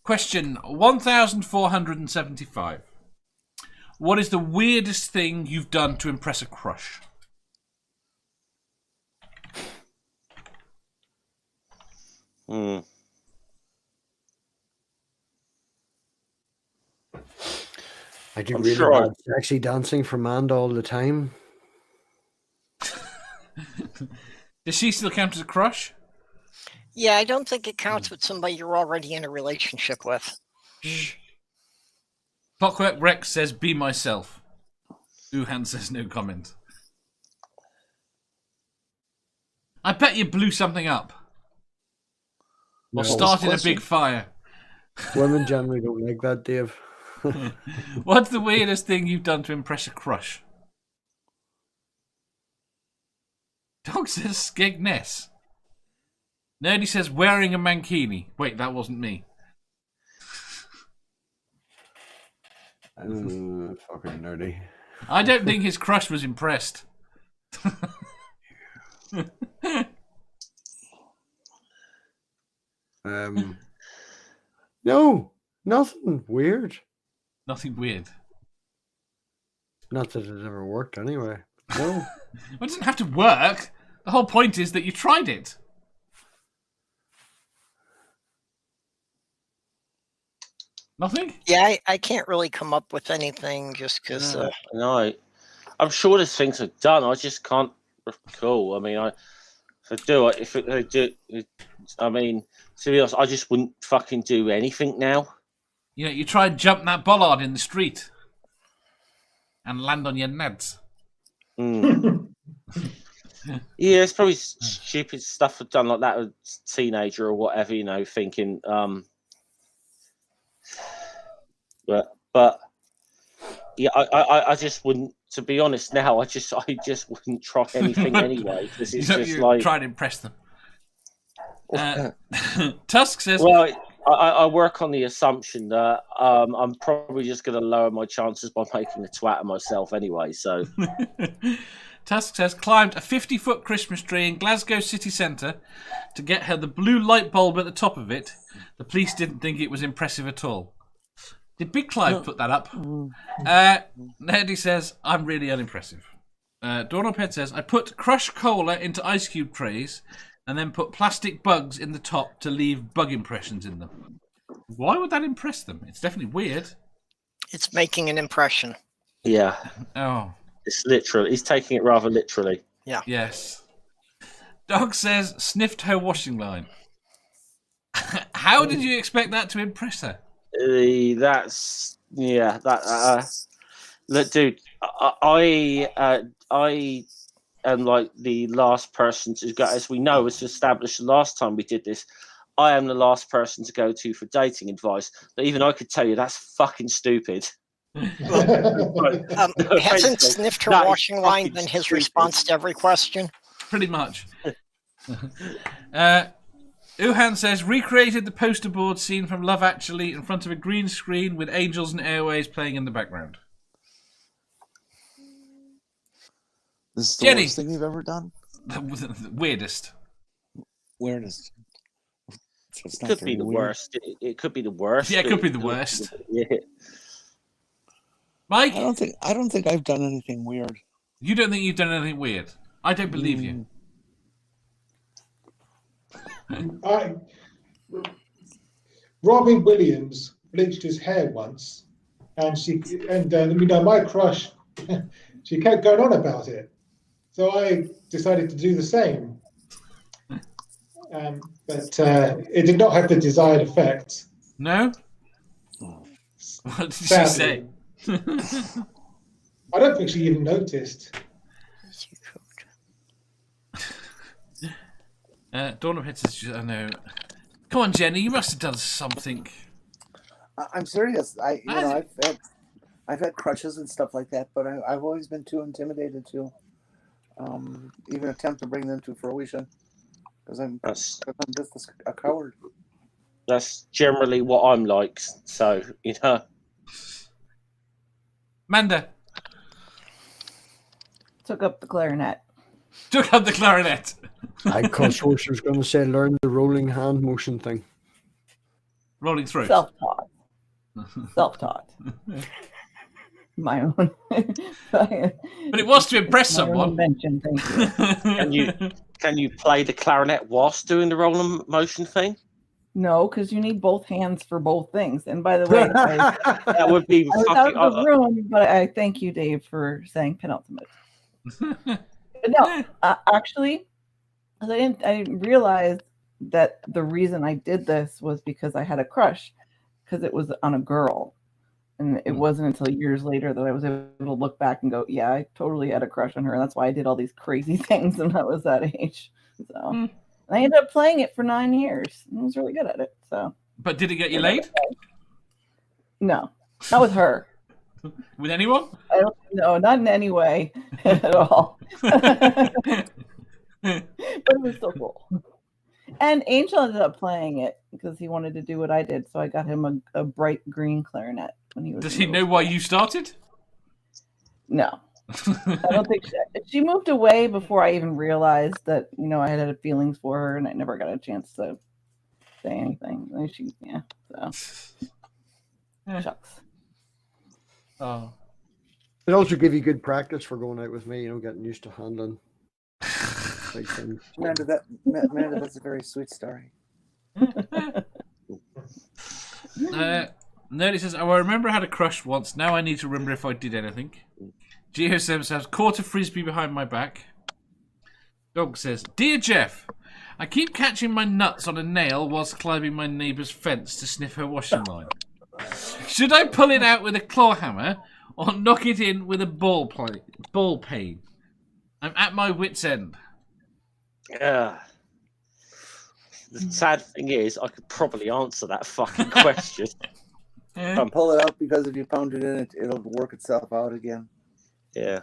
Question 1475. What is the weirdest thing you've done to impress a crush? I do really bad sexy dancing for Amanda all the time. Does she still count as a crush? Yeah, I don't think it counts with somebody you're already in a relationship with. Clockwork Rex says, be myself. Uhan says, no comment. I bet you blew something up. Or started a big fire. Women generally don't like that, Dave. What's the weirdest thing you've done to impress a crush? Dog says Skegness. Nerdy says wearing a mankini. Wait, that wasn't me. Fucking nerdy. I don't think his crush was impressed. No, nothing weird. Nothing weird. Not that it ever worked anyway. No. Well, it doesn't have to work. The whole point is that you tried it. Nothing? Yeah, I can't really come up with anything just because... No, I'm sure there's things I've done. I just can't recall. I mean, I mean, to be honest, I just wouldn't fucking do anything now. You know, you try and jump that bollard in the street and land on your nads. Yeah, it's probably stupid stuff I've done like that as a teenager or whatever, you know, thinking, but yeah, I just wouldn't, to be honest now, I just wouldn't try anything anyway. Because it's just like try to impress them. Tusk says, well, I work on the assumption that I'm probably just going to lower my chances by making a twat of myself anyway. So Tusk says, climbed a 50-foot Christmas tree in Glasgow city centre to get her the blue light bulb at the top of it. The police didn't think it was impressive at all. Did Big Clive put that up? Nerdy says, I'm really unimpressive. Dornoped says, I put crushed cola into ice cube trays and then put plastic bugs in the top to leave bug impressions in them. Why would that impress them? It's definitely weird. It's making an impression. Yeah. Oh. It's literal. He's taking it rather literally. Yeah. Yes. Dog says, sniffed her washing line. How did you expect that to impress her? Look, dude, I am like the last person to go, as we know, as established the last time we did this. I am the last person to go to for dating advice. But even I could tell you that's fucking stupid. Hasn't sniffed her washing line been his response to every question? Pretty much. Uhan says, recreated the poster board scene from Love Actually in front of a green screen with Angels and Airways playing in the background. This is the Jenny. worst thing you've ever done? The weirdest. Weirdest. It could be the worst. It could be the worst. Yeah, it could be the worst. Yeah. Mike? I don't think I've done anything weird. You don't think you've done anything weird? I don't believe you. Robbie Williams bleached his hair once, and my crush, she kept going on about it, so I decided to do the same. But it did not have the desired effect. No? What did she say? I don't think she even noticed. Dawn of Hits says, I know. Come on, Jenny, you must have done something. I'm serious. I've had crushes and stuff like that, but I've always been too intimidated to even attempt to bring them to fruition because I'm just a coward. That's generally what I'm like. So Manda took up the clarinet. Took up the clarinet. I thought Sorcerer's going to say learn the rolling hand motion thing. Rolling through. Self-taught. Self-taught. My own. But it was to impress My own someone. invention, thank you. Can you play the clarinet whilst doing the roll and motion thing? No, because you need both hands for both things. And by the way, That would be I was fucking. out of the room, but I thank you, Dave, for saying penultimate. No, actually, I realized that the reason I did this was because I had a crush, because it was on a girl. And it wasn't until years later that I was able to look back and go, yeah, I totally had a crush on her. And that's why I did all these crazy things when I was that age. So and I ended up playing it for 9 years. And I was really good at it. So, But did it get you laid? No, not with her. With anyone? I don't know, not in any way at all. But it was so cool. And Angel ended up playing it because he wanted to do what I did. So I got him a bright green clarinet when he was. Does he know why you started? No. I don't think she moved away before I even realized that, I had feelings for her, and I never got a chance to say anything. Shucks. Oh. It also give you good practice for going out with me, getting used to handling big things. Amanda, that's a very sweet story. Nerdy says, I remember I had a crush once. Now I need to remember if I did anything. Geo7 says, caught a frisbee behind my back. Dog says, Dear Jeff, I keep catching my nuts on a nail whilst climbing my neighbour's fence to sniff her washing line. Should I pull it out with a claw hammer or knock it in with a ball peen? I'm at my wit's end. The sad thing is, I could probably answer that fucking question. Pull it out, because if you pound it in, it'll work itself out again. Yeah.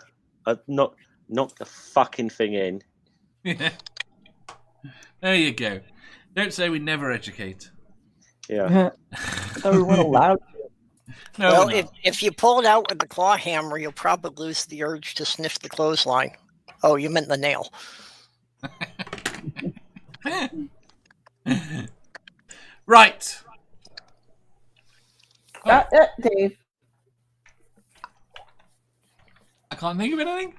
Knock the fucking thing in. Yeah. There you go. Don't say we never educate. Yeah. So we weren't allowed to. No, Well, if you pull it out with the claw hammer, you'll probably lose the urge to sniff the clothesline. Oh, you meant the nail. Right. Dave. I can't think of anything.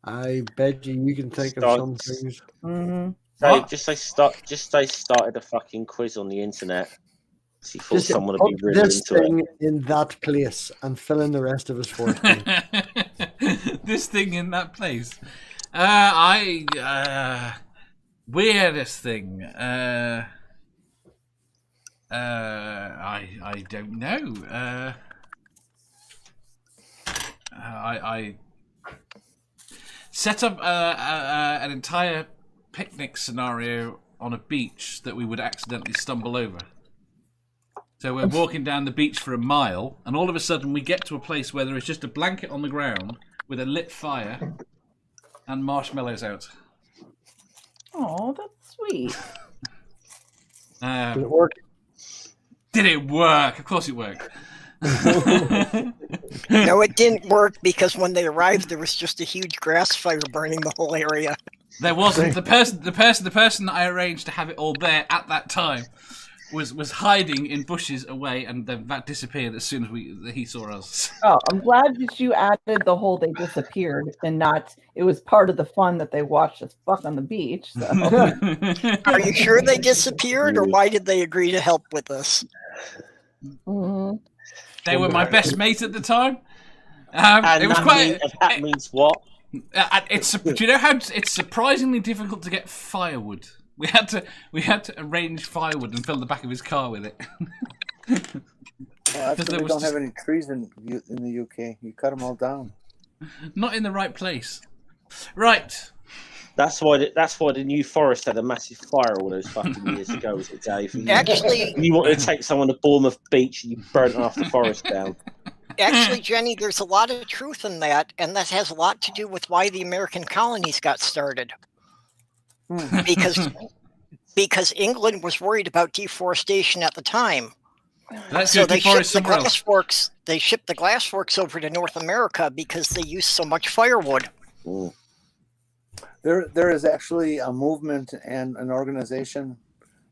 I bet you can think of some things. Mm-hmm. Dave, just say started a fucking quiz on the internet. He thought Just someone would be put really this into thing it. in that place and fill in the rest of his fortune. This thing in that place. Weirdest thing. I don't know. I set up an entire picnic scenario on a beach that we would accidentally stumble over. So we're walking down the beach for a mile, and all of a sudden we get to a place where there is just a blanket on the ground with a lit fire and marshmallows out. Oh, that's sweet. Did it work? Did it work? Of course it worked. No, it didn't work, because when they arrived, there was just a huge grass fire burning the whole area. There wasn't. The person that I arranged to have it all there at that time was hiding in bushes away, and then that disappeared as soon as he saw us. Oh, I'm glad that you added the whole they disappeared and not it was part of the fun that they watched us fuck on the beach. So. Are you sure they disappeared, or why did they agree to help with us? Mm-hmm. They were my best mate at the time. And it was quite. That means what? Do you know how it's surprisingly difficult to get firewood? We had to arrange firewood and fill the back of his car with it. That's because we don't have any trees in the UK. You cut them all down. Not in the right place. Right. That's why the New Forest had a massive fire all those fucking years ago, was it, Dave? Actually, you wanted to take someone to Bournemouth Beach and you burnt half the forest down. Actually, Jenny, there's a lot of truth in that, and that has a lot to do with why the American colonies got started. Because England was worried about deforestation at the time. So they shipped the glass forks. They shipped the glass forks over to North America because they used so much firewood. Mm. There is actually a movement and an organization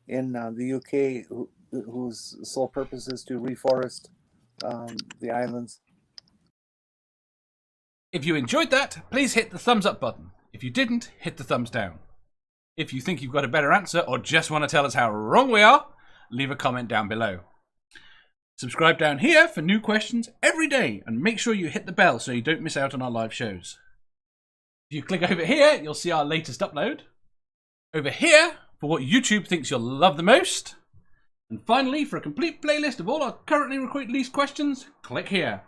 in the UK whose sole purpose is to reforest the islands. If you enjoyed that, please hit the thumbs up button. If you didn't, hit the thumbs down. If you think you've got a better answer or just want to tell us how wrong we are, leave a comment down below. Subscribe down here for new questions every day and make sure you hit the bell so you don't miss out on our live shows. If you click over here, you'll see our latest upload. Over here, for what YouTube thinks you'll love the most. And finally, for a complete playlist of all our currently released questions, click here.